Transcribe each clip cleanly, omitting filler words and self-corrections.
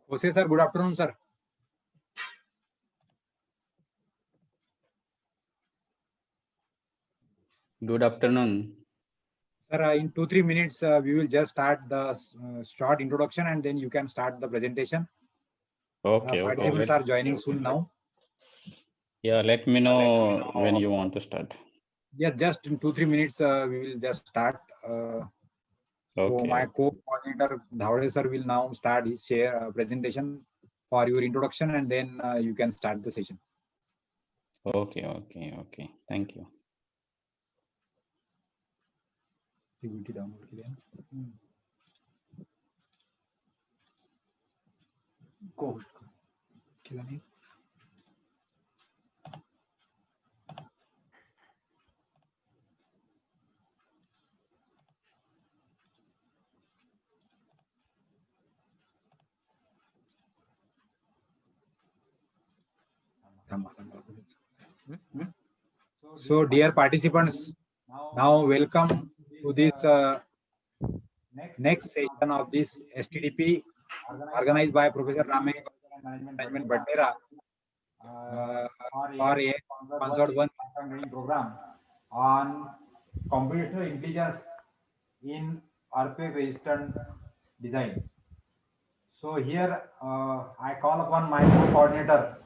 Jose sir, good afternoon, sir. Good afternoon. Sir, in 2-3 minutes, we will just start the short introduction and then you can start the presentation. Okay, Participants are joining soon now. Yeah, let me know when you want to start. Yeah, just in 2-3 minutes, we will just start. So my co-coordinator Dhavade sir will now start his share presentation for your introduction, and then you can start the session. Okay. Thank you. So, dear participants, now welcome to this next session of this STDP organized by Professor Ramesh Management Bhattera for a sponsored one training program on computational intelligence in earthquake resistant design. So here I call upon my co-coordinator,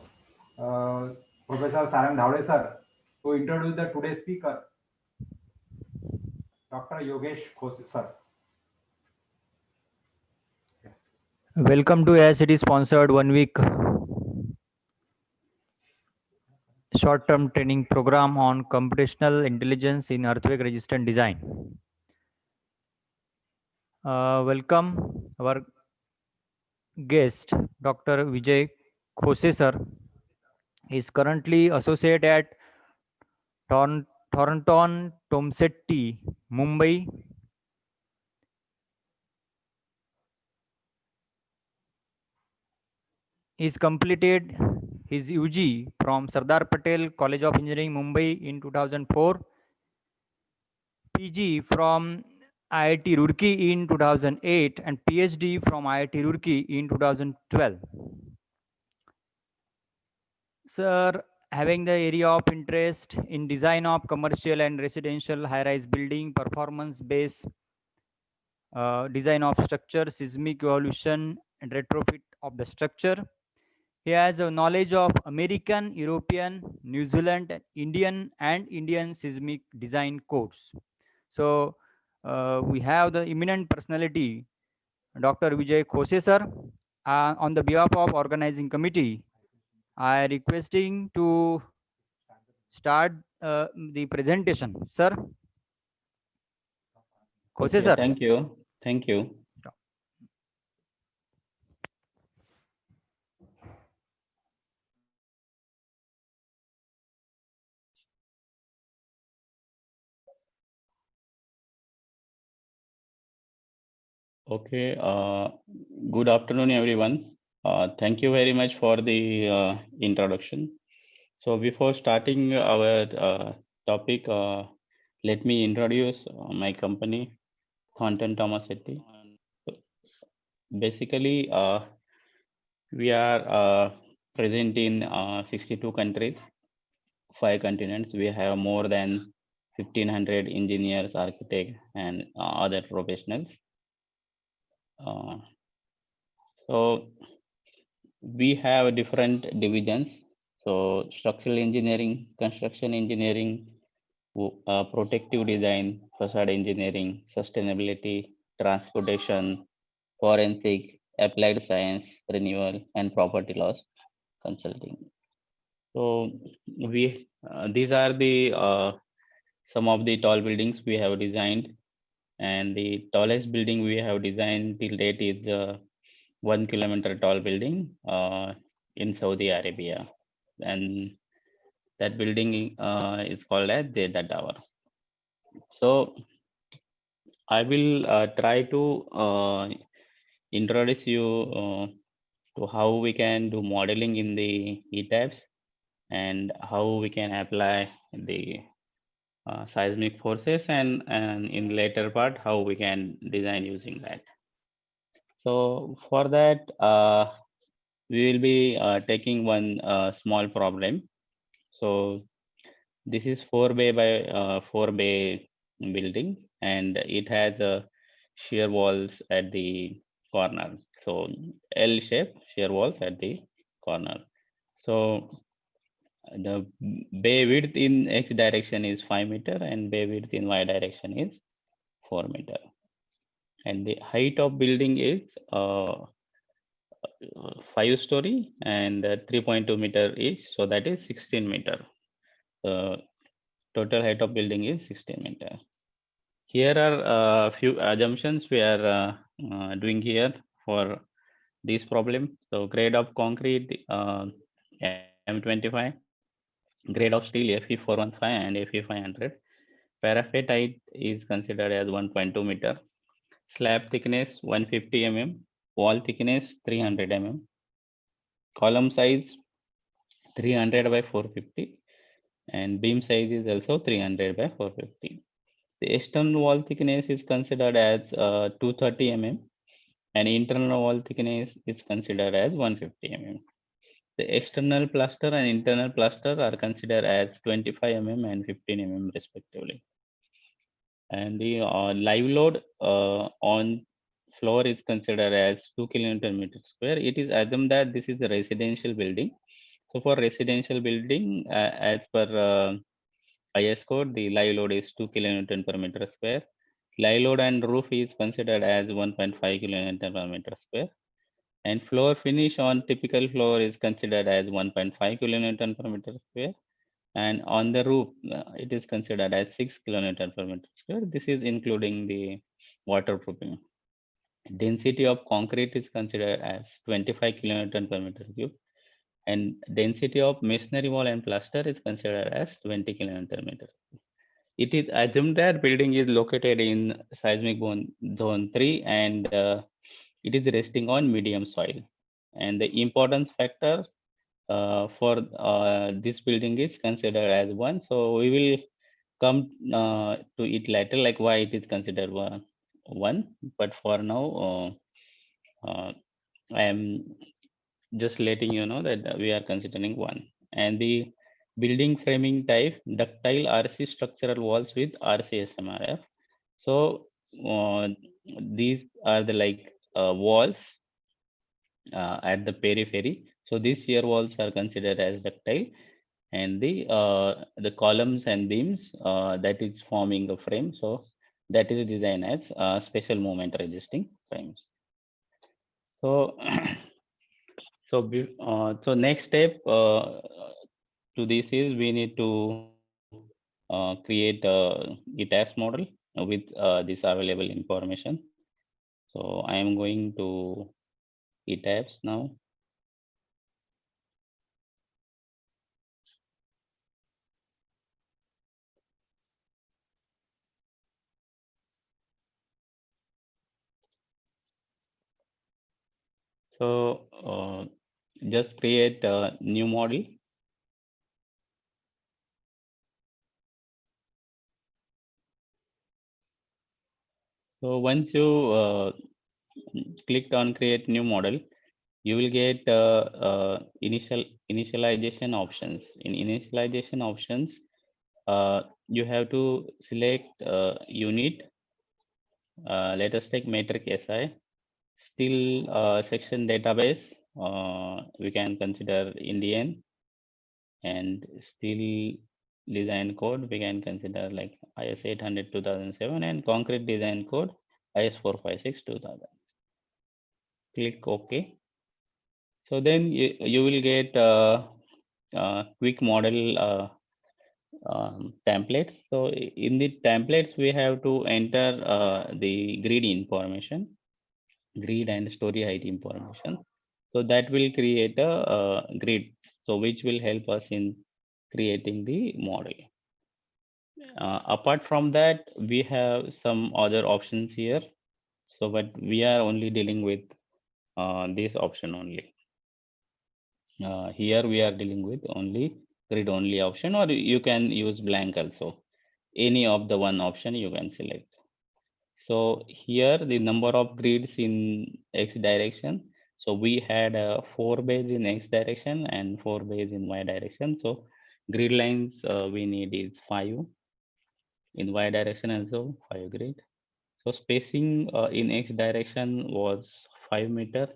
Professor Sarang Dhavade sir, to introduce the today's speaker, Dr. Yogesh Khose sir. Welcome to AICTE sponsored 1 week short-term training program on computational intelligence in earthquake resistant design. Welcome our guest, Dr. Vijay Khose sir. He is currently associate at Thornton Tomsetti, Mumbai. He's completed his UG from Sardar Patel College of Engineering, Mumbai in 2004. PG from IIT Roorkee in 2008 and PhD from IIT Roorkee in 2012. Sir, having the area of interest in design of commercial and residential high-rise building, performance-based design of structure, seismic evolution and retrofit of the structure. He has a knowledge of American, European, New Zealand, Indian seismic design codes. So we have the eminent personality, Dr. Vijay Khose sir. On the behalf of organizing committee, I requesting to start the presentation, sir. Khose sir. Thank you. Okay. Good afternoon, everyone. Thank you very much for the introduction. So before starting our topic, let me introduce my company, Thornton Tomsetti. Basically, we are present in 62 countries, 5 continents. We have more than 1,500 engineers, architects, and other professionals. So we have different divisions. So structural engineering, construction engineering, protective design, facade engineering, sustainability, transportation, forensic, applied science, renewal, and property laws consulting. So these are the some of the tall buildings we have designed, and the tallest building we have designed till date is 1 kilometer tall building in Saudi Arabia, and that building is called as Jeddah Tower. So I will try to introduce you to how we can do modeling in the ETABS and how we can apply the seismic forces, and in later part how we can design using that. So for that, we will be taking one small problem. So this is 4 bay by 4 bay building, and it has shear walls at the corner. So L shape shear walls at the corner. So the bay width in X direction is 5 meter and bay width in Y direction is 4 meter. And the height of building is 5-story and 3.2 meter each. So that is 16 meter. Total height of building is 16 meter. Here are a few assumptions we are doing here for this problem. So grade of concrete M25, grade of steel Fe415 and Fe500. Parapet height is considered as 1.2 meter. Slab thickness 150 mm. Wall thickness 300 mm. Column size 300 by 450. And beam size is also 300 by 450. The external wall thickness is considered as 230 mm and internal wall thickness is considered as 150 mm. The external plaster and internal plaster are considered as 25 mm and 15 mm respectively. And the live load on floor is considered as 2 kN/meter square. It is assumed that this is a residential building. So for residential building, as per IS code, the live load is 2 kN/meter square. Live load and roof is considered as 1.5 kN/meter square. And floor finish on typical floor is considered as 1.5 kN/meter square. And on the roof, it is considered as 6 kN/meter square. This is including the waterproofing. Density of concrete is considered as 25 kN/meter cube. And density of masonry wall and plaster is considered as 20 kN/meter. It is assumed that building is located in seismic zone 3 and it is resting on medium soil. And the importance factor for this building is considered as 1. So we will come to it later, like why it is considered 1. But for now, I am just letting you know that we are considering 1. And the building framing type, ductile RC structural walls with RC SMRF. So these are the walls at the periphery. So these shear walls are considered as ductile, and the columns and beams that is forming a frame. So that is designed as special moment resisting frames. So so next step to this is we need to create a ETABS model with this available information. So I am going to ETABS now. So just create a new model. So once you clicked on create new model, you will get initialization options. In initialization options, you have to select unit. Let us take metric SI. Still section database, we can consider Indian, and still design code, we can consider like IS 800 2007, and concrete design code IS 456 2000. Click OK. So then you will get quick model templates. So in the templates, we have to enter the grid information, grid and story height information. So that will create a grid, so which will help us in creating the model. Apart from that, we have some other options here. So, but we are only dealing with this option only. Here we are dealing with only grid only option, or you can use blank also. Any of the one option you can select. So here the number of grids in X direction, So we had 4 bays in X direction and 4 bays in Y direction. So grid lines we need is 5 in Y direction, also 5 grid. So spacing in X direction was 5 meter,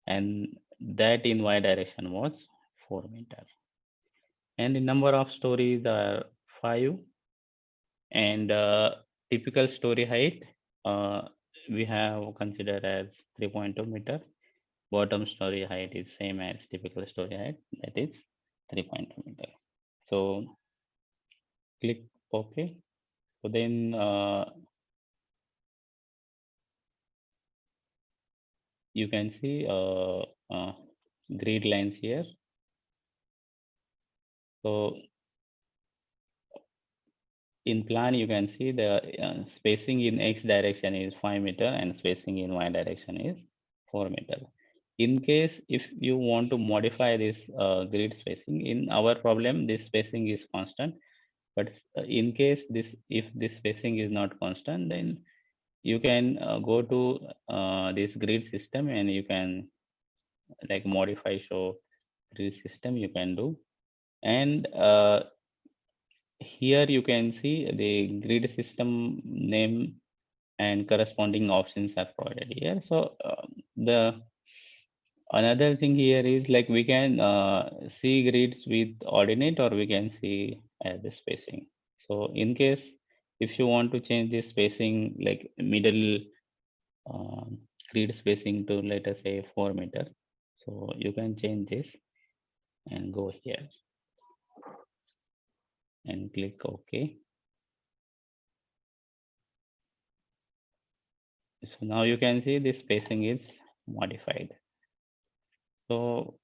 and that in Y direction was 4 meter. And the number of stories are 5, and typical story height we have considered as 3.2 meter. Bottom story height is same as typical story height, that is 3.2 meter. So click OK. So then you can see grid lines here. So in plan, you can see the spacing in X direction is 5 meter and spacing in Y direction is 4 meter. In case if you want to modify this grid spacing, in our problem, this spacing is constant. But in case if this spacing is not constant, then you can go to this grid system and you can like modify show grid system you can do. And here you can see the grid system name and corresponding options are provided here. So the another thing here is like we can see grids with ordinate or we can see the spacing. So in case if you want to change this spacing like middle grid spacing to let us say 4 meter, so you can change this and go here and click OK. So now you can see this spacing is modified. So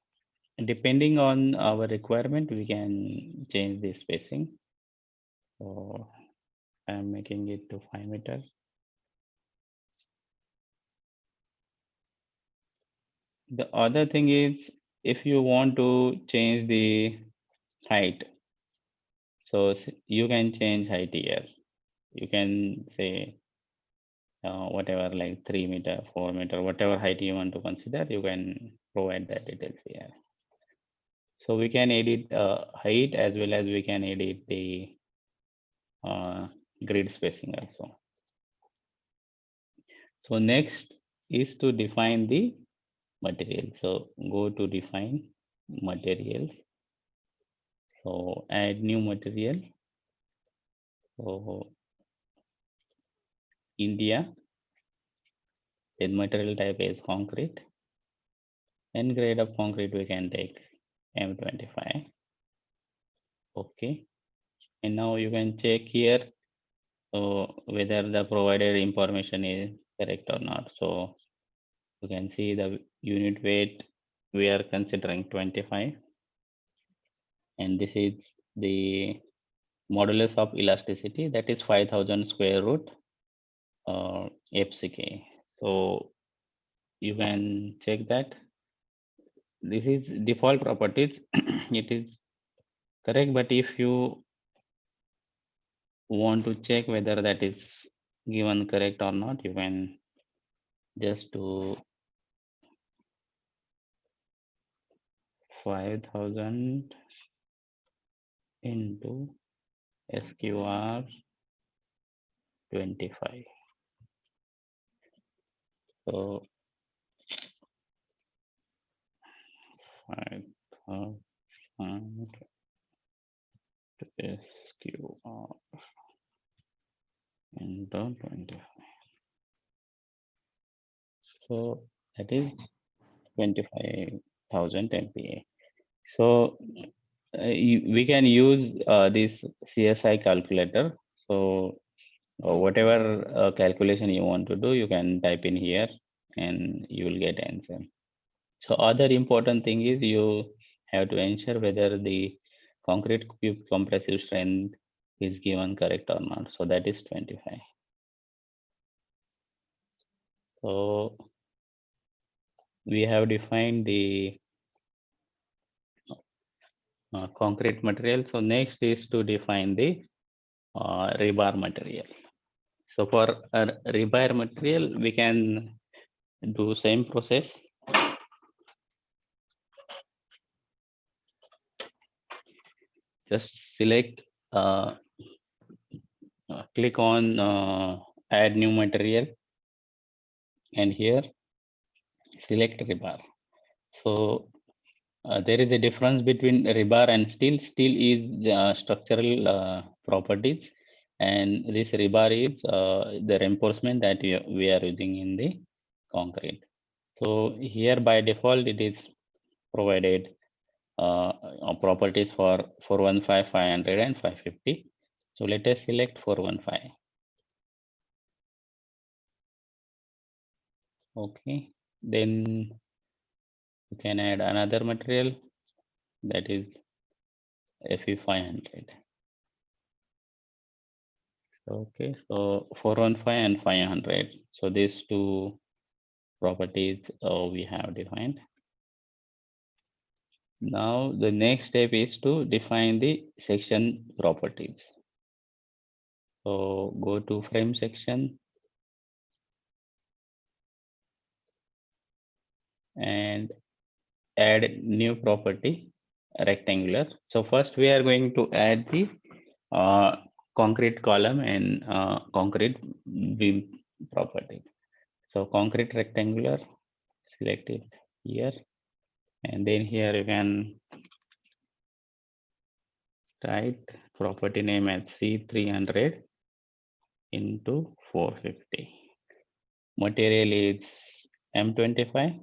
depending on our requirement, we can change the spacing. So I'm making it to 5 meters. The other thing is if you want to change the height, so you can change height here. You can say whatever like 3 meter, 4 meter, whatever height you want to consider, you can provide that details here. So we can edit height as well as we can edit the grid spacing also. So next is to define the material. So go to define materials. So add new material. So India, then material type is concrete, and grade of concrete we can take M25. Okay, and now you can check here whether the provided information is correct or not. So you can see the unit weight we are considering 25, and this is the modulus of elasticity, that is 5000 square root FCK. So you can check that. This is default properties. It is correct, but if you want to check whether that is given correct or not, you can just do 5000 into SQR 25. So 5000 SQR into 25. So that is 25,000 MPa. So we can use this CSI calculator. So whatever calculation you want to do, you can type in here and you will get answer. So other important thing is you have to ensure whether the concrete cube compressive strength is given correct or not. So that is 25. So we have defined the concrete material. So next is to define the rebar material. So for rebar material, we can do same process. just select, click on add new material, and here select rebar. So there is a difference between rebar and steel. Steel is structural properties, and this rebar is the reinforcement that we are using in the concrete. So here by default it is provided properties for 415, 500 and 550. So let us select 415. Okay, then you can add another material, that is Fe 500. Okay, so 415 and 500. So these two properties we have defined. Now the next step is to define the section properties. So go to frame section and add new property, rectangular. So first we are going to add the concrete column and concrete beam property. So concrete rectangular, select it here, and then here you can type property name as C300 into 450. Material is M25.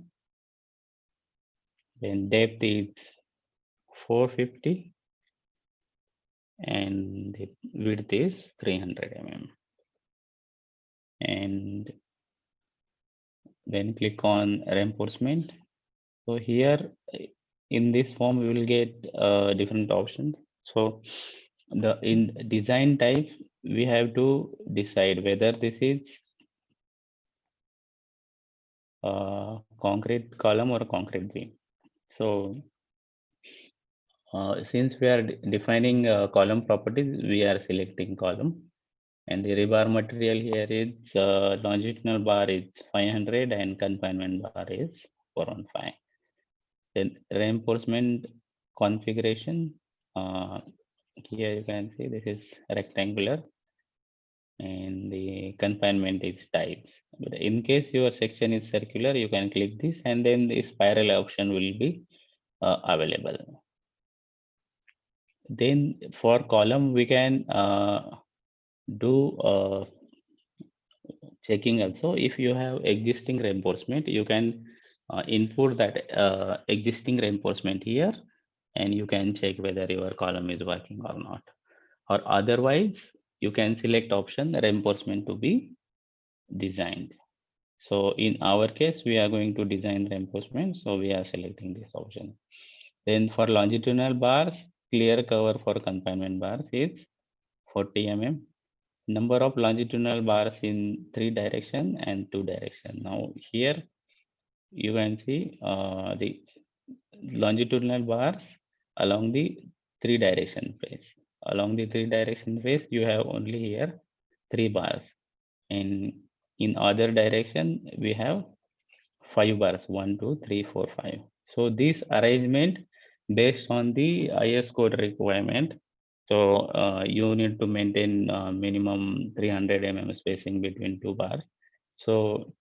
Then depth is 450 and the width is 300 mm. And then click on reinforcement. So here in this form we will get different options. So in design type we have to decide whether this is concrete column or concrete beam. So since we are defining column properties, we are selecting column, and the rebar material here is longitudinal bar is 500 and confinement bar is 415. Then reinforcement configuration, here you can see this is rectangular and the confinement is types. But in case your section is circular, you can click this and then the spiral option will be available. Then for column, we can do checking also. If you have existing reinforcement, you can input that existing reinforcement here, and you can check whether your column is working or not. Or otherwise, you can select option reinforcement to be designed. So in our case, we are going to design reinforcement, so we are selecting this option. Then for longitudinal bars, clear cover for confinement bars is 40 mm. Number of longitudinal bars in 3 direction and 2 direction. Now here you can see the longitudinal bars along the 3 direction face. Along the 3 direction face, you have only here 3 bars, and in other direction we have 5 bars, 1, 2, 3, 4, 5. So this arrangement based on the IS code requirement. So you need to maintain minimum 300 mm spacing between 2 bars. So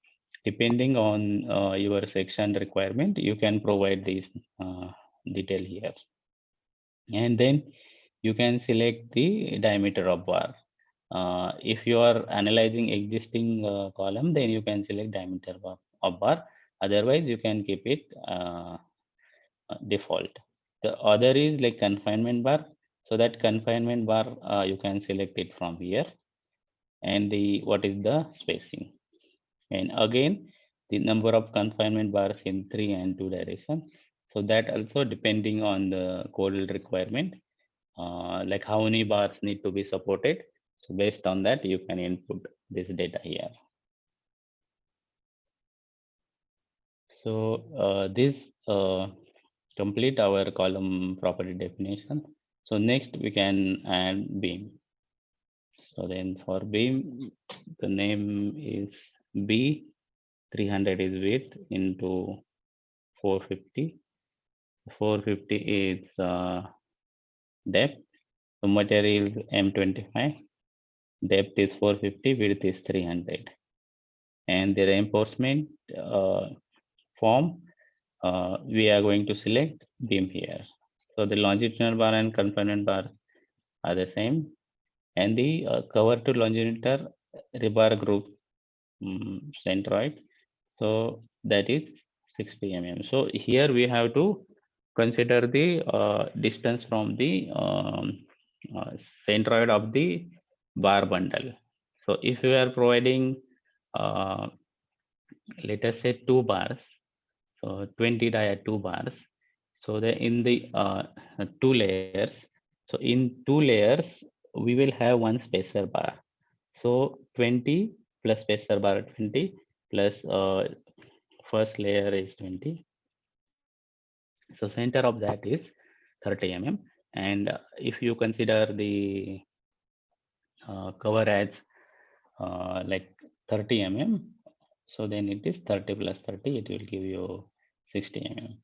depending on your section requirement, you can provide this detail here. And then you can select the diameter of bar. If you are analyzing existing column, then you can select diameter of bar. Otherwise, you can keep it default. The other is like confinement bar. So that confinement bar, you can select it from here. And the what is the spacing. And again, the number of confinement bars in 3 and 2 direction. So that also depending on the code requirement, like how many bars need to be supported. So based on that, you can input this data here. So this complete our column property definition. So next we can add beam. So then for beam, the name is B, 300 is width into 450. 450 is depth, So material is M25, depth is 450, width is 300. And the reinforcement form, we are going to select beam here. So the longitudinal bar and confinement bar are the same. And the cover to longitudinal rebar group centroid. So that is 60 mm. So here we have to consider the distance from the centroid of the bar bundle. So if we are providing, let us say 2 bars, so 20 die at 2 bars. So the in the 2 layers. So in 2 layers, we will have one spacer bar. So 20 plus spacer bar 20 plus first layer is 20. So center of that is 30 mm. And if you consider the cover as like 30 mm, so then it is 30 plus 30, it will give you 60 mm.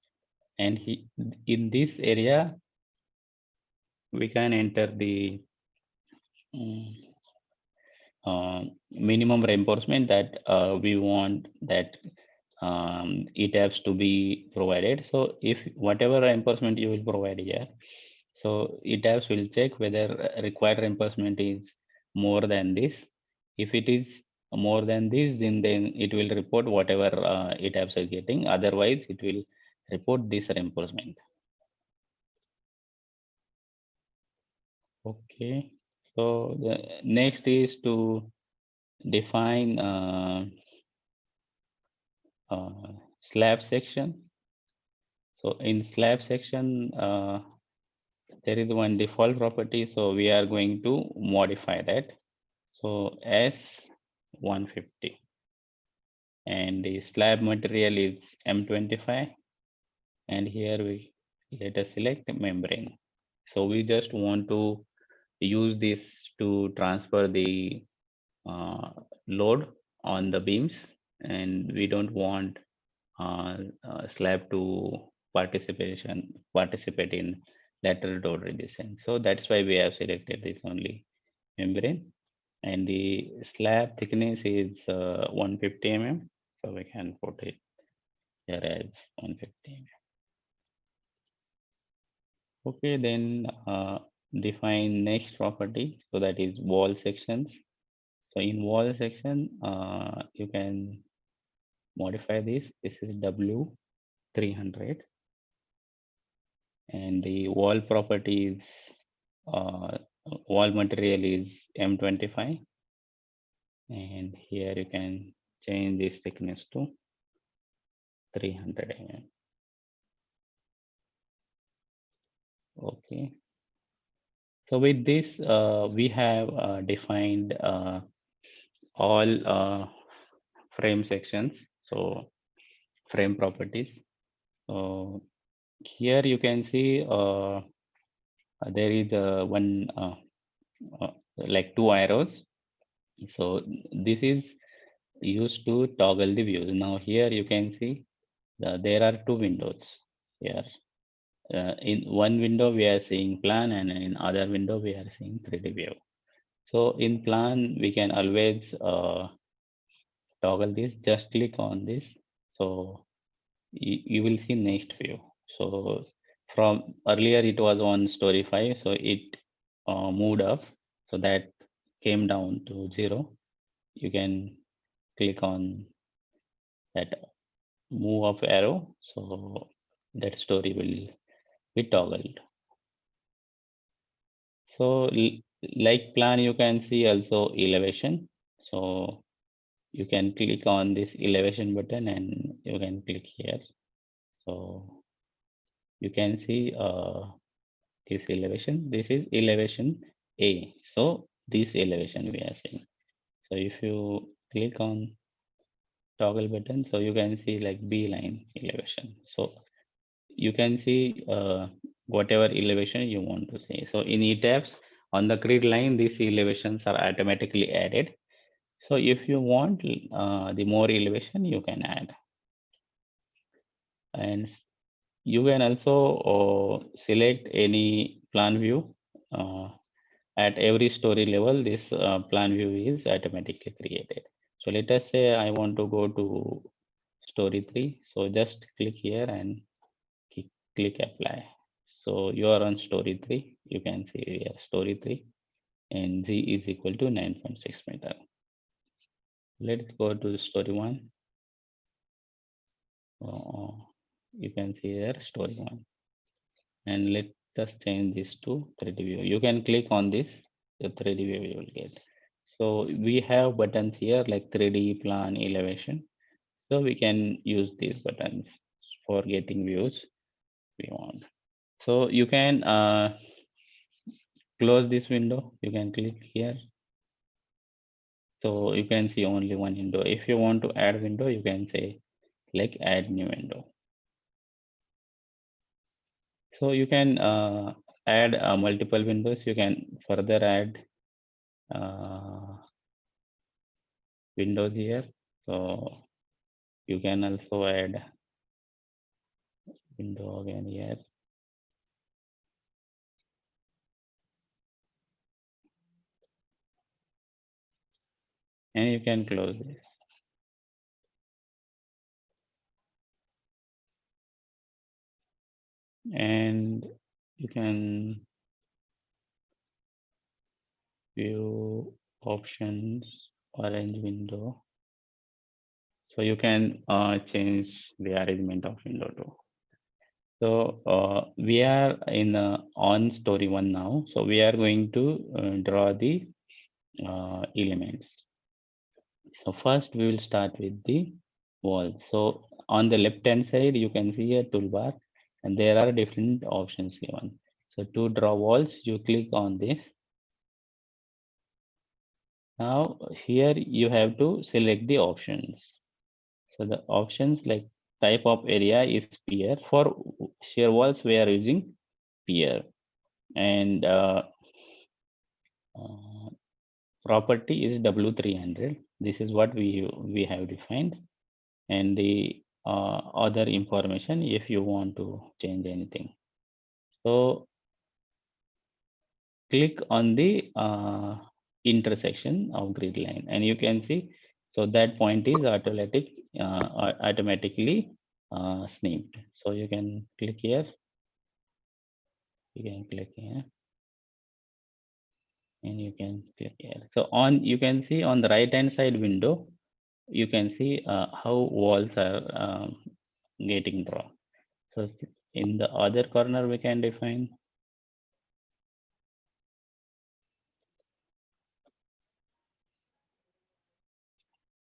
And in this area, we can enter the minimum reinforcement that we want that it has to be provided. So if whatever reinforcement you will provide here, so ETABS will check whether required reinforcement is more than this. If it is more than this, then it will report whatever ETABS are getting. Otherwise, it will report this reinforcement. Okay. So the next is to define slab section. So in slab section, there is one default property. So we are going to modify that. So S150. And the slab material is M25. And here we let us select membrane. So we just want to use this to transfer the load on the beams, and we don't want slab to participate in lateral load resistance. So that's why we have selected this only membrane. And the slab thickness is 150 mm. So we can put it here as 150 mm. Okay, then define next property. So that is wall sections. So in wall section, you can modify this. This is W300. And the wall property is, wall material is M25. And here you can change this thickness to 300 mm. Okay. So with this, we have defined all frame sections. So frame properties. So here you can see there is one like 2 arrows. So this is used to toggle the views. Now here you can see there are 2 windows here. In one window we are seeing plan, and in other window we are seeing 3D view. So in plan we can always toggle this. Just click on this. So you will see next view. So from earlier it was on story 5, so it moved up, so that came down to 0. You can click on that move up arrow, so that story will be toggled. So like plan, you can see also elevation. So you can click on this elevation button and you can click here. So you can see this elevation. This is elevation A. So this elevation we are seeing. So if you click on toggle button, so you can see like B line elevation. So you can see whatever elevation you want to see. So in ETABS, on the grid line, these elevations are automatically added. So if you want the more elevation, you can add. And you can also select any plan view at every story level, this plan view is automatically created. So let us say I want to go to story 3. So just click here and click apply. So you are on story 3. You can see here story 3 and Z is equal to 9.6 meter. Let's go to story 1. You can see here story 1. And let us change this to 3D view. You can click on this, the 3D view you will get. So we have buttons here like 3D, plan, elevation. So we can use these buttons for getting views we want. So you can close this window. You can click here. So you can see only one window. If you want to add window, you can say like add new window. So you can add multiple windows. You can further add windows here. So you can also add window again here. And you can close this. And you can view options, orange window. So you can change the arrangement of window too. So we are in on story 1 now. So we are going to draw the elements. So first we will start with the wall. So on the left hand side, you can see a toolbar and there are different options given. So to draw walls, you click on this. Now here you have to select the options. So the options like type of area is pier. For shear walls, we are using pier. And property is W300. This is what we have defined. And the other information if you want to change anything. So click on the intersection of grid line and you can see, so that point is automatically snipped. So you can click here, you can click here, and you can click here. So on, you can see on the right hand side window, you can see how walls are getting drawn. So in the other corner, we can define.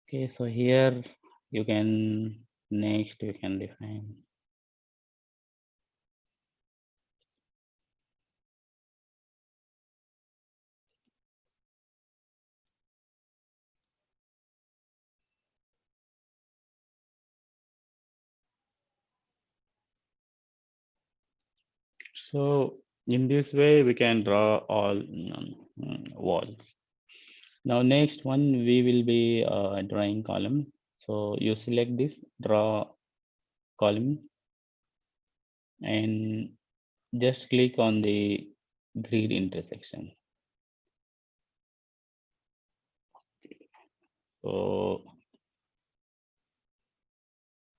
Okay, so here you can, next you can define. So in this way, we can draw all walls. Now next one, we will be drawing column. So you select this, draw column, and just click on the grid intersection. So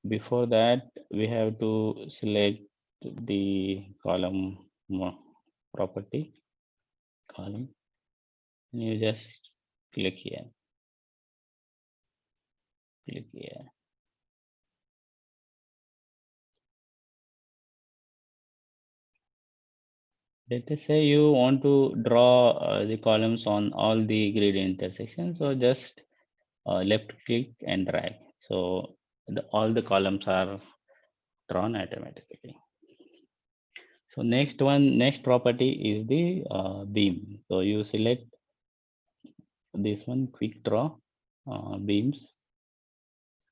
before that, we have to select the column property column. And you just click here, click here. Let us say you want to draw the columns on all the grid intersections. So just left click and drag. So all the columns are drawn automatically. So next property is the beam. So you select this one, quick draw beams.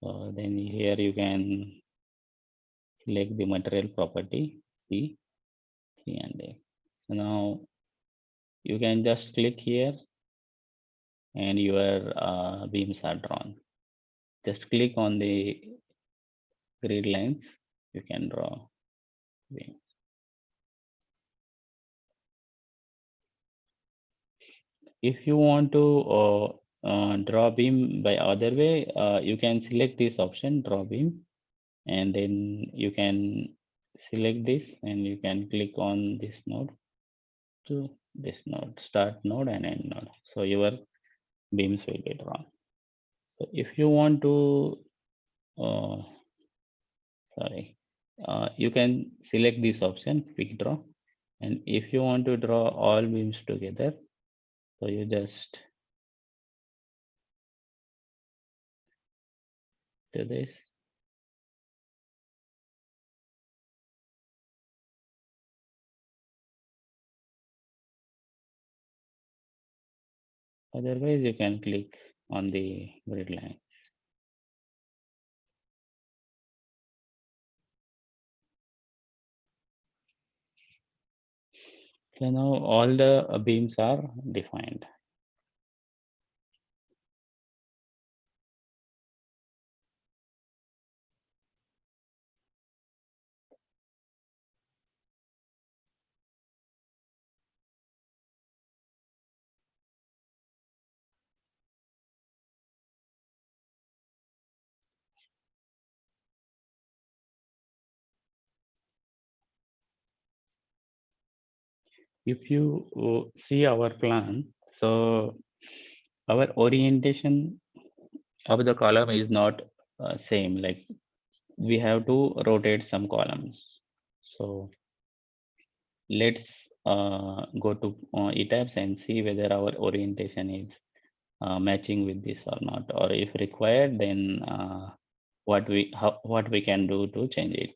So then here you can select the material property C, and A. So now you can just click here and your beams are drawn. Just click on the grid lines, you can draw beams. if you want to draw beam by other way, you can select this option, draw beam, and then you can select this and you can click on this node to this node, start node and end node. So your beams will be drawn. So if you want to, you can select this option, quick draw. And if you want to draw all beams together, so you just do this. Otherwise, you can click on the grid line. So now all the beams are defined. If you see our plan, so our orientation of the column is not same. Like we have to rotate some columns. So let's go to ETABS and see whether our orientation is matching with this or not, or if required, then what we can do to change it.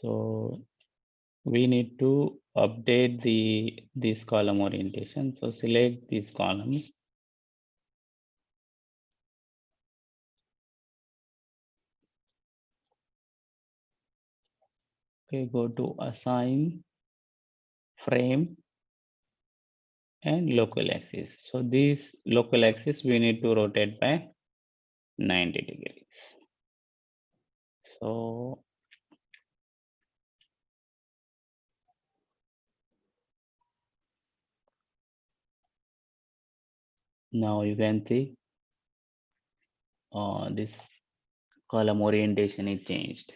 So we need to update this column orientation. So select these columns. Okay, go to assign, frame, and local axis. So this local axis we need to rotate by 90 degrees. So now you can see this column orientation is changed.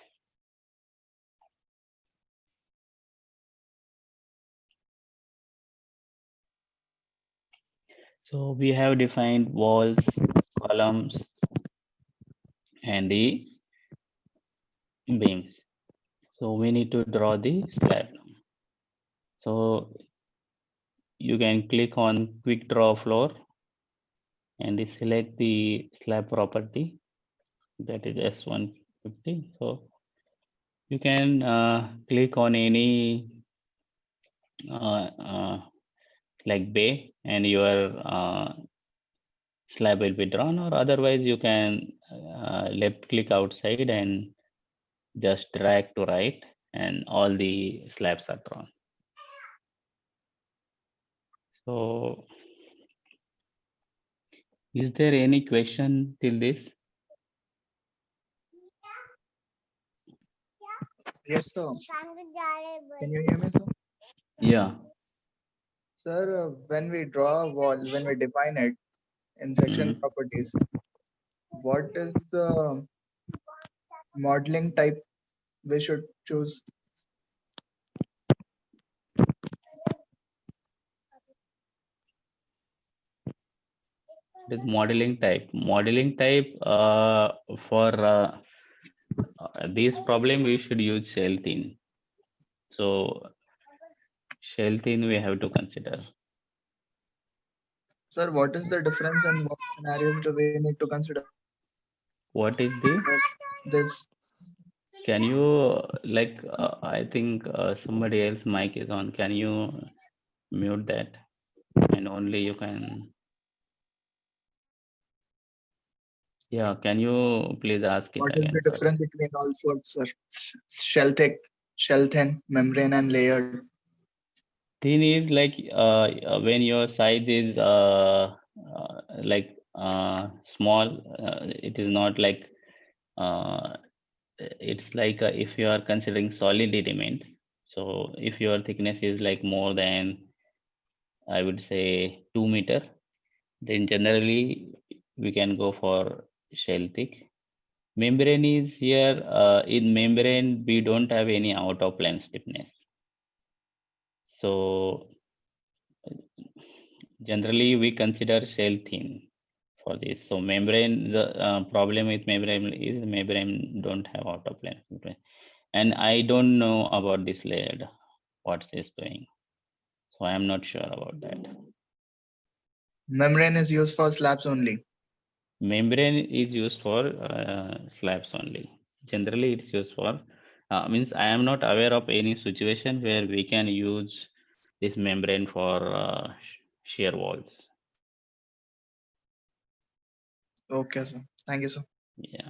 So we have defined walls, columns, and the beams. So we need to draw the slab. So you can click on quick draw floor and select the slab property, that is S150. So you can click on any like bay and your slab will be drawn, or otherwise you can left click outside and just drag to right and all the slabs are drawn. So is there any question till this? Yes, sir. Can you hear me, sir? Yeah. Sir, when we draw a wall, when we define it in section properties, what is the modeling type we should choose? With modeling type for this problem we should use shell thin. So shell thin we have to consider. Sir, what is the difference and what scenarios do we need to consider? What is the This? Can you I think somebody else mic is on. Can you mute that? And only you can. Yeah, can you please ask it What is again? the difference between all four, sir? Shell thick, shell thin, membrane, and layered. Thin is like when your size is like small. It is not like it's like if you are considering solid elements. So if your thickness is like more than, I would say, 2 meter, then generally we can go for shell thick. Membrane is here. In membrane, we don't have any out of plane stiffness. So generally we consider shell thin for this. So membrane, the problem with membrane is membrane don't have out of plane. And I don't know about this layered, what it's doing. So I am not sure about that. Membrane is used for slabs only. Membrane is used for slabs only. Generally it's used for, means I am not aware of any situation where we can use this membrane for shear walls. Okay, sir. Thank you, sir. Yeah.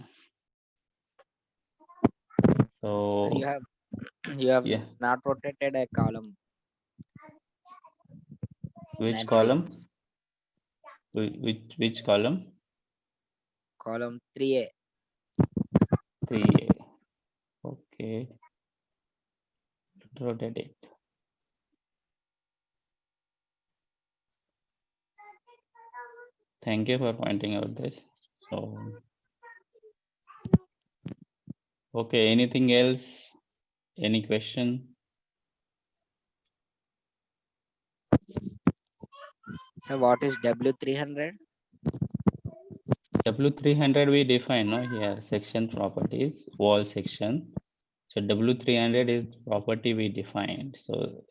Sir, So you have yeah, not rotated a column. which 90 column? degrees. Which column? Column 3A. 3A. Okay. Rotate it. Thank you for pointing out this. So, okay, anything else? Any question? So what is W300? W300 we define no here, section properties, wall section. So W300 is property we defined. So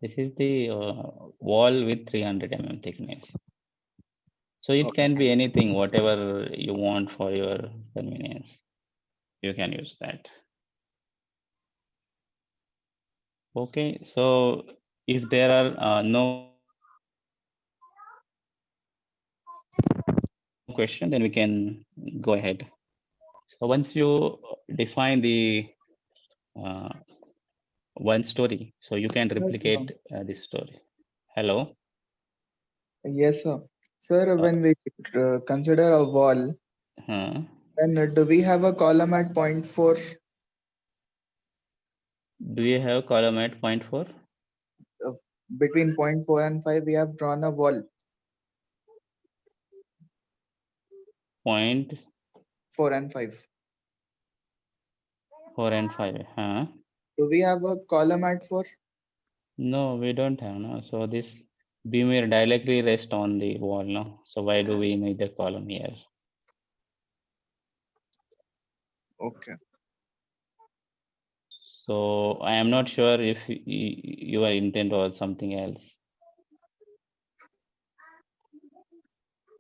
this is the wall with 300 mm thickness. So it Okay, can be thank anything, whatever you want for your convenience. You can use that. Okay, so if there are no question, then we can go ahead. So once you define the uh, one story, so you can replicate this story. Hello. Yes, sir. Sir, when we consider a wall, Huh. then do we have a column at point 4? Do you have column at 0.4? Between point 4 and 5, we have drawn a wall. Point 4 and 5. 4 and 5. Huh? Do we have a column at 4? No, we don't have. No. So this beam will directly rest on the wall. No. So why do we need a column here? Okay. So I am not sure if your intent was something else.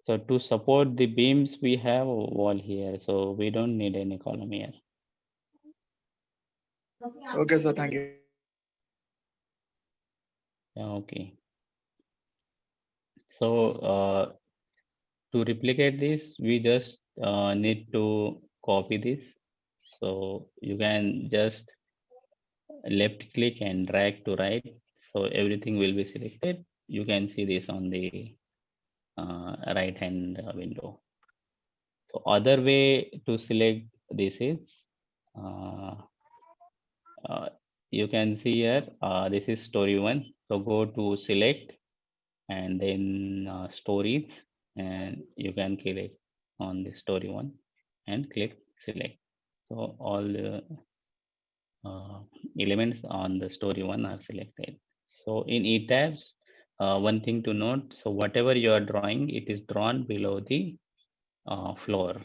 So to support the beams, we have a wall here. So we don't need any column here. Okay, sir. Thank you. Yeah, okay. So to replicate this, we just need to copy this. So you can just left click and drag to right. So everything will be selected. You can see this on the right hand window. So other way to select this is you can see here this is story 1. So go to select and then stories, and you can click on the story 1 and click select. So all the elements on the story 1 are selected. So in ETABS, one thing to note, so whatever you are drawing, it is drawn below the floor.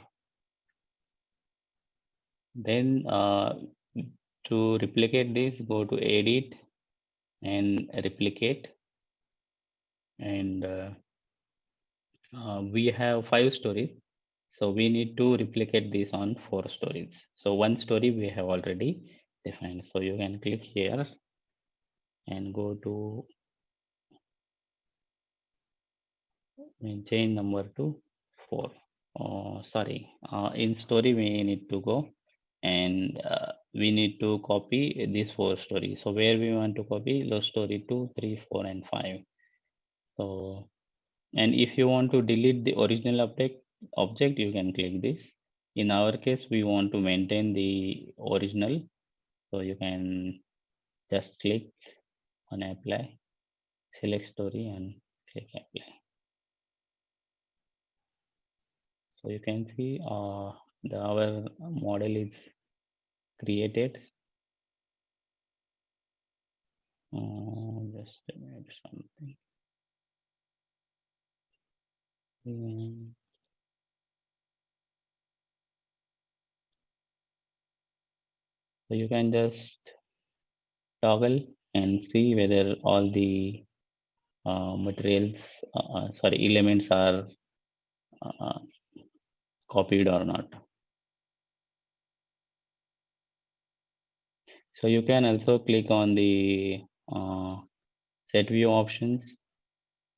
Then to replicate this, go to edit and replicate. And we have 5 stories. So we need to replicate this on 4 stories. So one story we have already defined. So you can click here and go to chain number to 4. Sorry, in story we need to go and we need to copy these 4 stories. So where we want to copy, the story 2, 3, 4, and 5. So And if you want to delete the original object, you can click this. In our case, we want to maintain the original, so you can just click on apply, select story and click apply. So you can see our model is created. Just a minute, something. So you can just toggle and see whether all the materials, elements are copied or not. So you can also click on the set view options,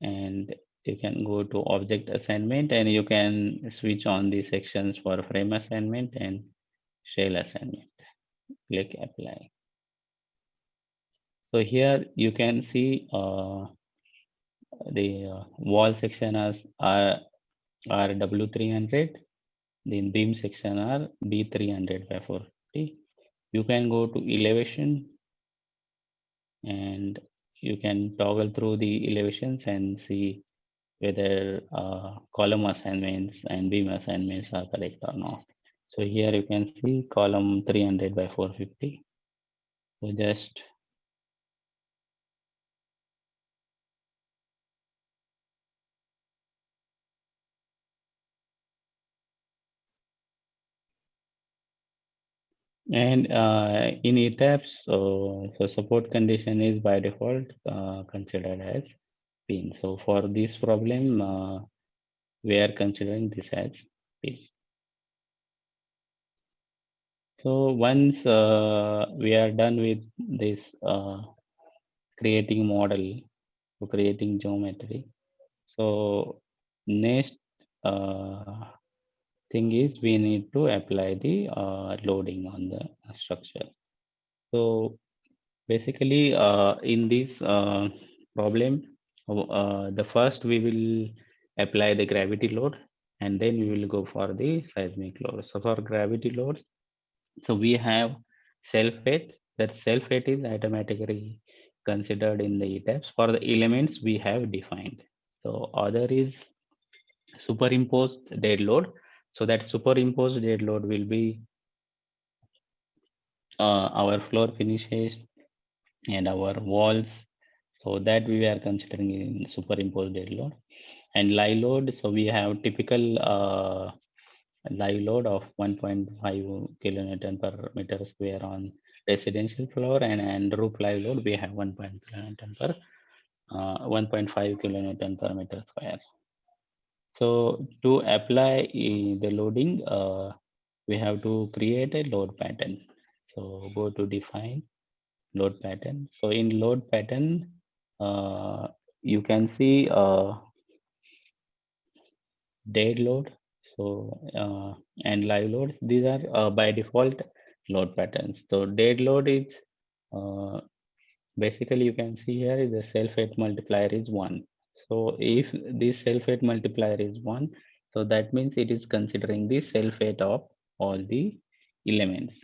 and you can go to object assignment, and you can switch on the sections for frame assignment and shell assignment. Click apply. So here you can see the wall section as are W300, the beam section are B300 by 450. You can go to elevation, and you can toggle through the elevations and see whether column assignments and beam assignments are correct or not. So here you can see column 300 by 450. So just and in ETABS, so support condition is by default considered as pin. So for this problem, we are considering this as pin. So once we are done with this creating model, so creating geometry. So next thing is we need to apply the loading on the structure. So basically in this problem, the first we will apply the gravity load, and then we will go for the seismic load. So for gravity loads, so we have self-weight. That self-weight is automatically considered in the ETABS for the elements we have defined. So other is superimposed dead load. So that superimposed dead load will be our floor finishes and our walls. So that we are considering in superimposed dead load. And lie load, so we have typical lie load of 1.5 kilonewton per meter square on residential floor, and roof lie load we have 1.5 kilonewton per meter square. So to apply the loading, we have to create a load pattern. So go to define load pattern. So in load pattern, you can see dead load, so and live loads. These are by default load patterns. So dead load is basically, you can see here is the self-weight multiplier is 1. So if this self-weight multiplier is 1, so that means it is considering the self-weight of all the elements.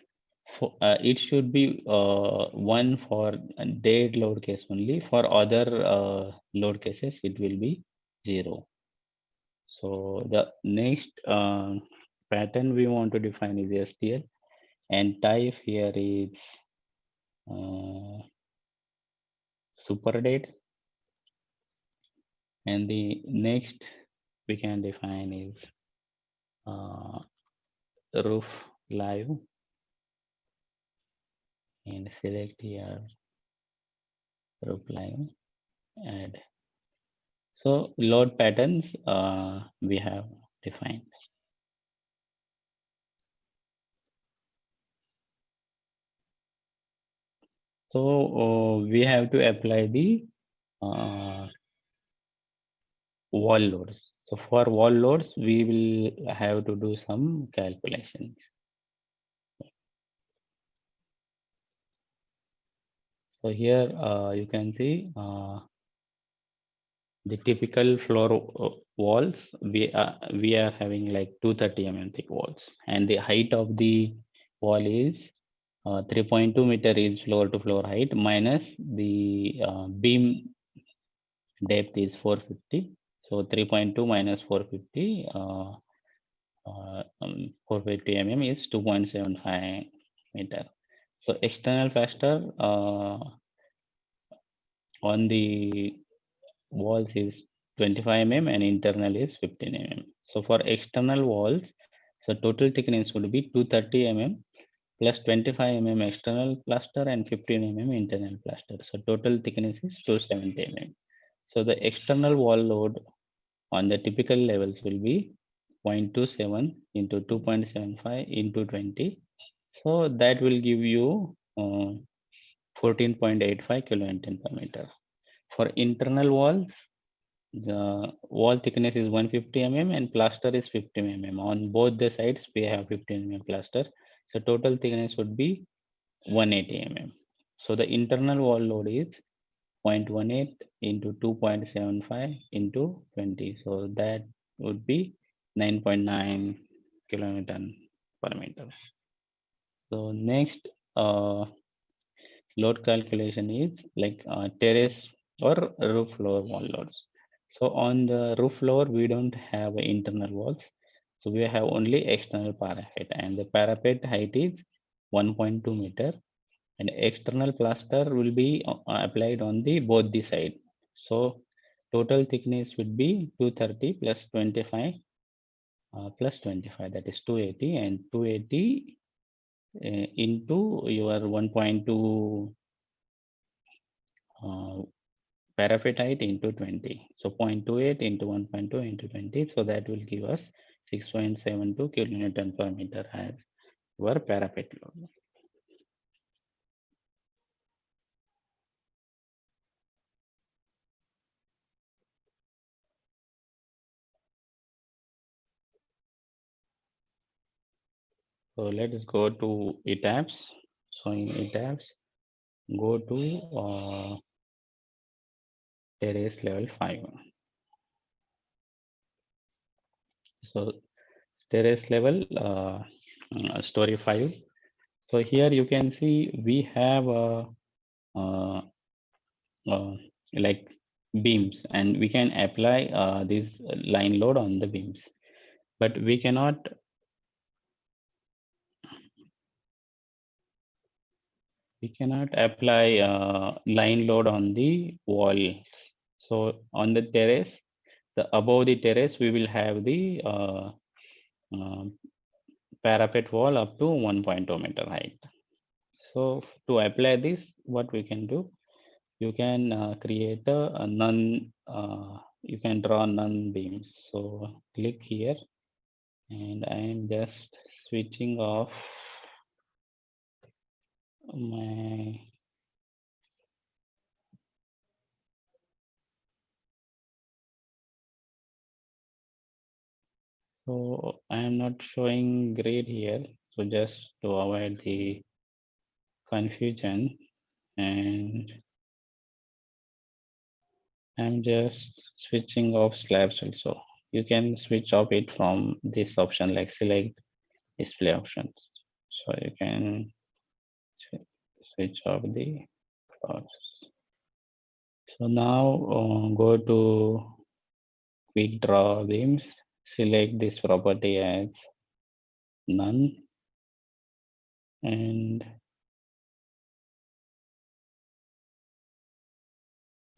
It should be 1 for dead load case only. For other load cases, it will be 0. So the next pattern we want to define is STL, and type here is super dead. And the next we can define is roof live, and select here roof live, add. So load patterns we have defined. So we have to apply the wall loads. So for wall loads, we will have to do some calculations. So here you can see the typical floor walls, we are having like 230 mm thick walls, and the height of the wall is 3.2 meter is floor to floor height minus the beam depth is 450. So 3.2 minus 450, 450 mm is 2.75 meter. So external faster on the walls is 25 mm and internal is 15 mm. So for external walls, so total thickness would be 230 mm plus 25 mm external plaster and 15 mm internal plaster. So total thickness is 270 mm. So the external wall load on the typical levels will be 0.27 into 2.75 into 20. So that will give you 14.85 kilonewton per meter. For internal walls, the wall thickness is 150 mm and plaster is 50 mm. On both the sides, we have 15 mm plaster. So total thickness would be 180 mm. So the internal wall load is 0.18 into 2.75 into 20. So that would be 9.9 kilonewton per meter. So next load calculation is like terrace or roof floor wall loads. So on the roof floor, we don't have internal walls. So we have only external parapet, and the parapet height is 1.2 meter, and external plaster will be applied on the both the side. So total thickness would be 230 plus 25 plus 25, that is 280, and 280 into your 1.2 parapet height into 20. So 0.28 into 1.2 into 20. So that will give us 6.72 kilonewton per meter as our parapet load. So let's go to ETABS. So in ETABS, go to terrace level 5. So terrace level story 5. So here you can see we have like beams, and we can apply this line load on the beams, but we cannot apply line load on the walls. So on the terrace, the above the terrace, we will have the parapet wall up to 1.2 meter height. So to apply this, what we can do, you can create a none, you can draw none beams. So click here, and I am just switching off my so I am not showing grid here. So just to avoid the confusion, and I'm just switching off slabs also. You can switch off it from this option, like select display options. So you can switch off the clouds. So now go to quick draw beams, select this property as none, and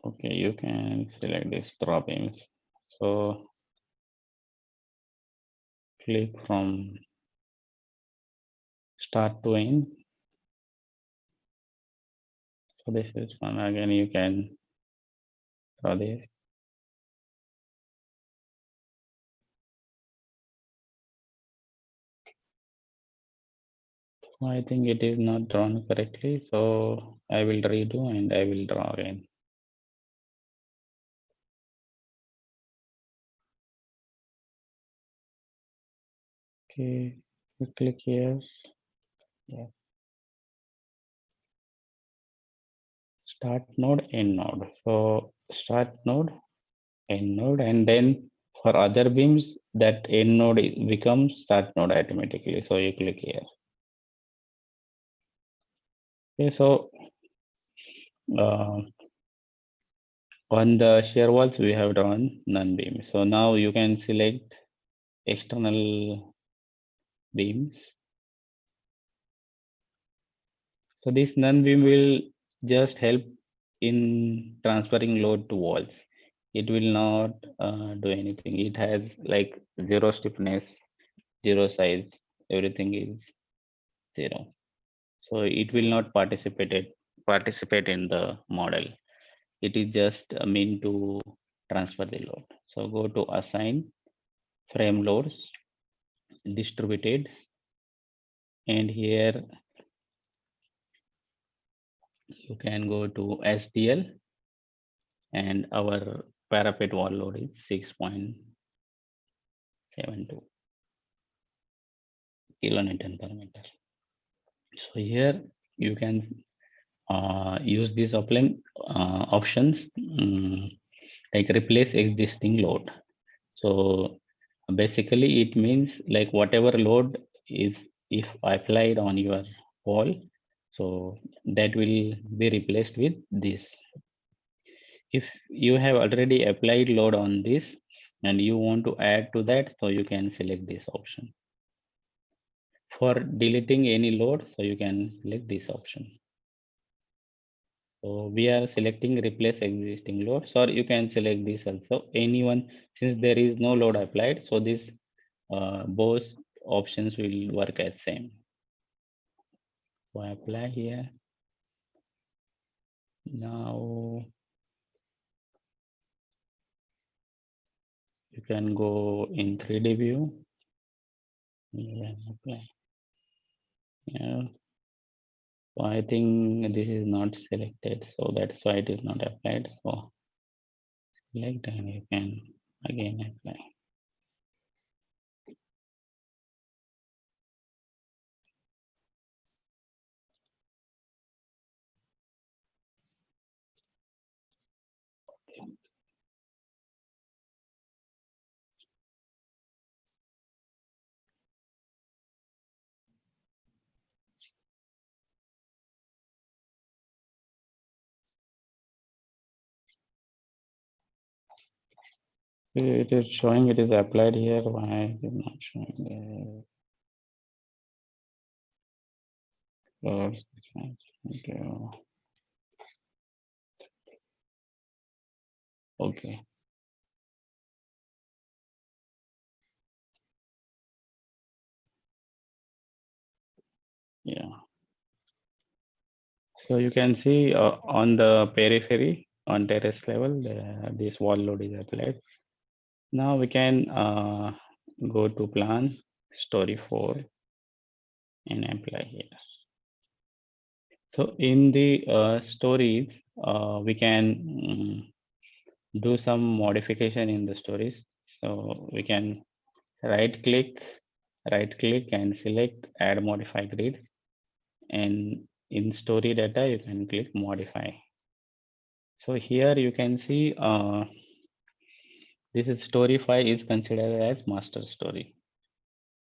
okay, you can select this draw beams. So click from start to end. So this is one, again you can draw this. I think it is not drawn correctly, so I will redo and I will draw again. Okay, you click here. Yeah. Start node, end node. So start node, end node, and then for other beams, that end node becomes start node automatically. So you click here. Okay, so on the shear walls, we have drawn none beam. So now you can select external beams. So this none beam will just help in transferring load to walls. It will not do anything. It has like zero stiffness, zero size, everything is zero. So it will not participate in the model. It is just meant to transfer the load. So go to assign frame loads, distributed, and here you can go to SDL, and our parapet wall load is 6.72 kilonewton per meter. So here you can use these options like replace existing load. So basically it means like whatever load is if applied on your wall, so that will be replaced with this. If you have already applied load on this and you want to add to that, so you can select this option. For deleting any load, so you can select this option. So we are selecting replace existing loads, or you can select this also, anyone, since there is no load applied. So this both options will work as same. So I apply here. Now you can go in 3D view. You can apply. Yeah. So I think this is not selected, so that's why it is not applied. So select and you can again apply. It is showing it is applied here. Why is it not showing there? Okay. Yeah. So you can see on the periphery on terrace level, this wall load is applied. Now we can go to plan story 4 and apply here. So in the stories, we can do some modification in the stories. So we can right click and select add modify grid, and in story data you can click modify. So here you can see this is story 5 is considered as master story,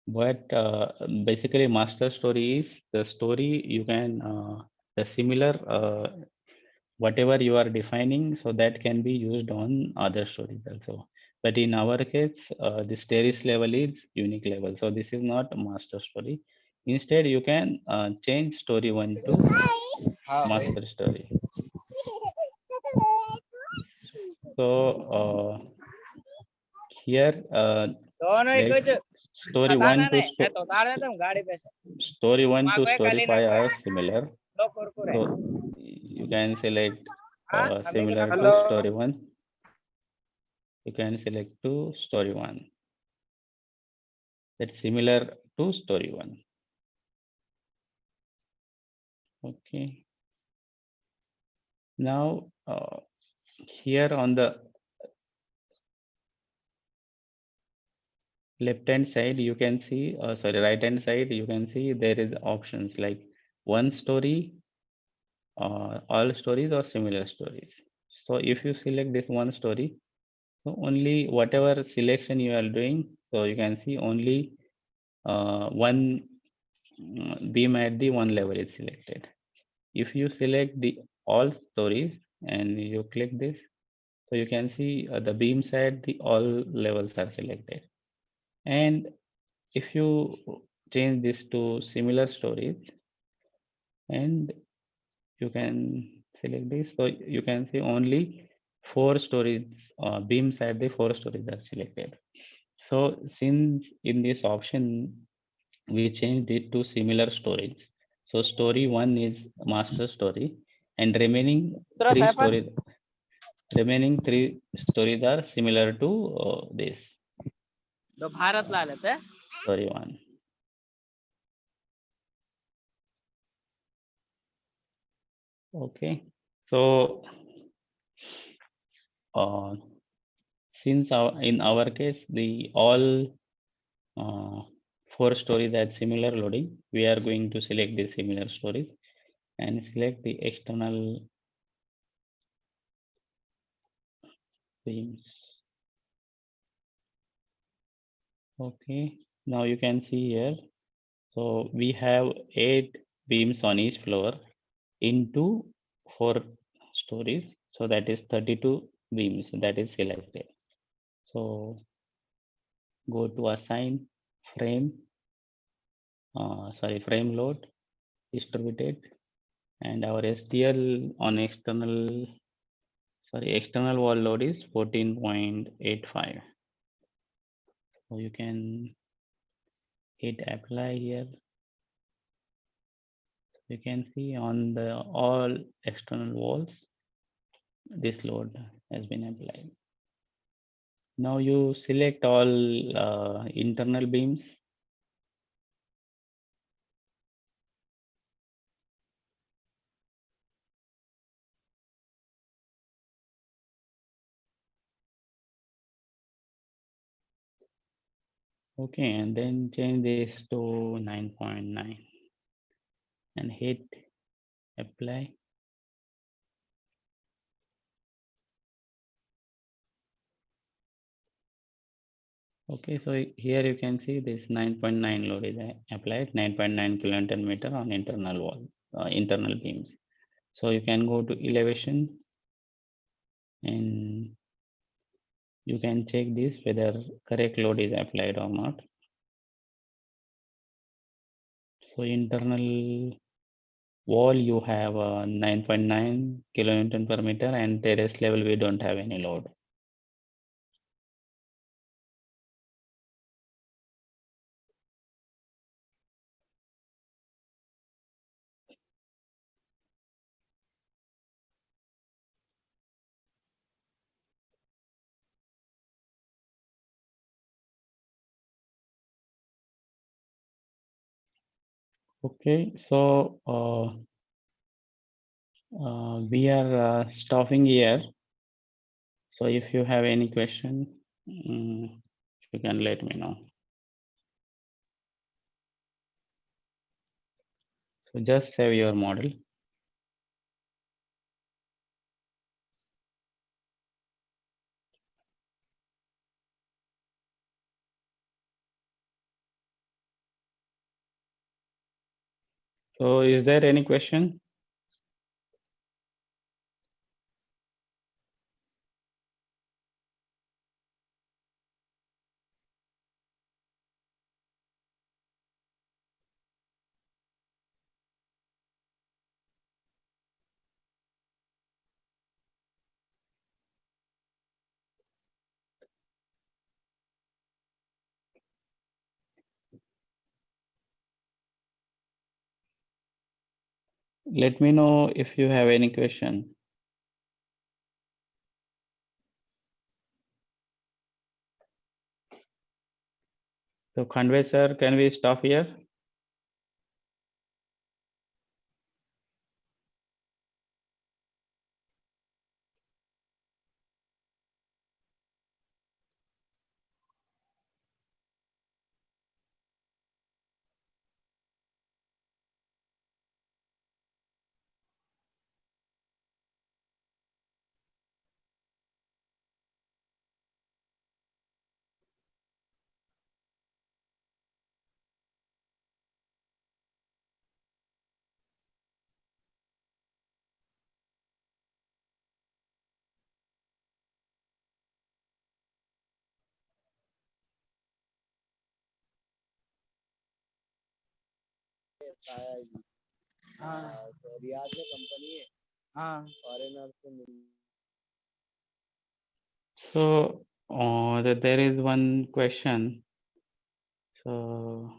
but basically master story is the story you can the similar whatever you are defining, so that can be used on other stories also. But in our case, this terrace level is unique level, so this is not a master story. Instead, you can change story 1 to master story. So here story 1 to story 1 to story 5 are similar. So you can select similar to story 1. You can select to story 1. That's similar to story 1. Okay. Now here on the left hand side you can see right hand side you can see there is options like one story, all stories or similar stories. So if you select this one story, So only whatever selection you are doing, so you can see only one beam at the one level is selected. If you select the all stories and you click this, so you can see the beams at the all levels are selected. And if you change this to similar stories, and you can select this, so you can see only 4 stories, beams at the 4 stories are selected. So since in this option we changed it to similar stories, so story 1 is master story, and remaining 3 stories are similar to this story 1. Okay, so since in our case the all 4 stories had similar loading, we are going to select the similar stories and select the external beams. Okay, now you can see here. So we have 8 beams on each floor into 4 stories. So that is 32 beams that is selected. So go to assign frame, frame load distributed, and our STL on external wall load is 14.85. So you can hit apply here. You can see on the all external walls, this load has been applied. Now you select all internal beams. Okay, and then change this to 9.9 and hit apply. Okay, so here you can see this 9.9 load is applied, 9.9 kilonewton meter on internal wall, internal beams. So you can go to elevation and you can check this whether correct load is applied or not. So internal wall you have 9.9 kilonewton per meter, and terrace level we don't have any load. Okay, so we are stopping here. So if you have any question, you can let me know. So just save your model. So is there any question? Let me know if you have any question. So Khandwe sir, can we stop here? हाँ हाँ So there is one question. So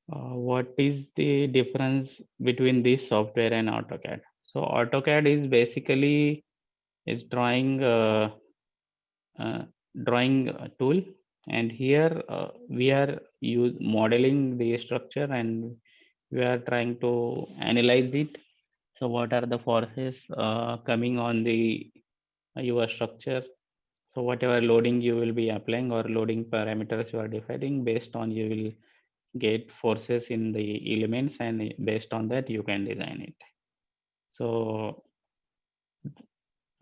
what is the difference between this software and AutoCAD? So AutoCAD is basically is drawing tool, and here we are modeling the structure and we are trying to analyze it. So what are the forces coming on the your structure? So whatever loading you will be applying or loading parameters you are defining, based on you will get forces in the elements, and based on that you can design it. So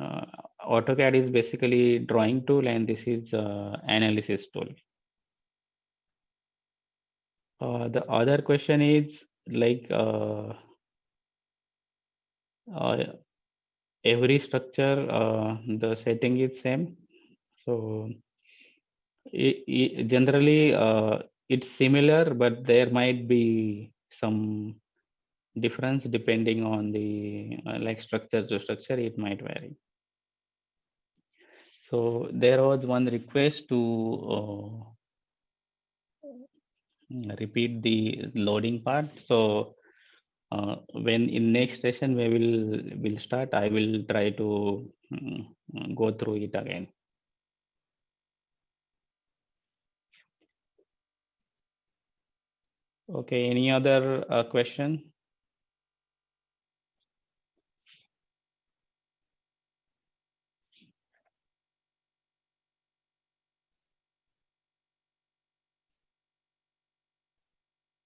AutoCAD is basically drawing tool, and this is analysis tool. The other question is like every structure the setting is same. So generally it's similar, but there might be some difference depending on the like structure to structure, it might vary. So there was one request to repeat the loading part. So when in next session we will start, I will try to go through it again. Okay, any other question?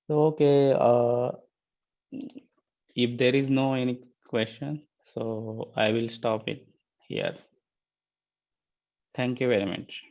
So okay, if there is no any question, so I will stop it here. Thank you very much.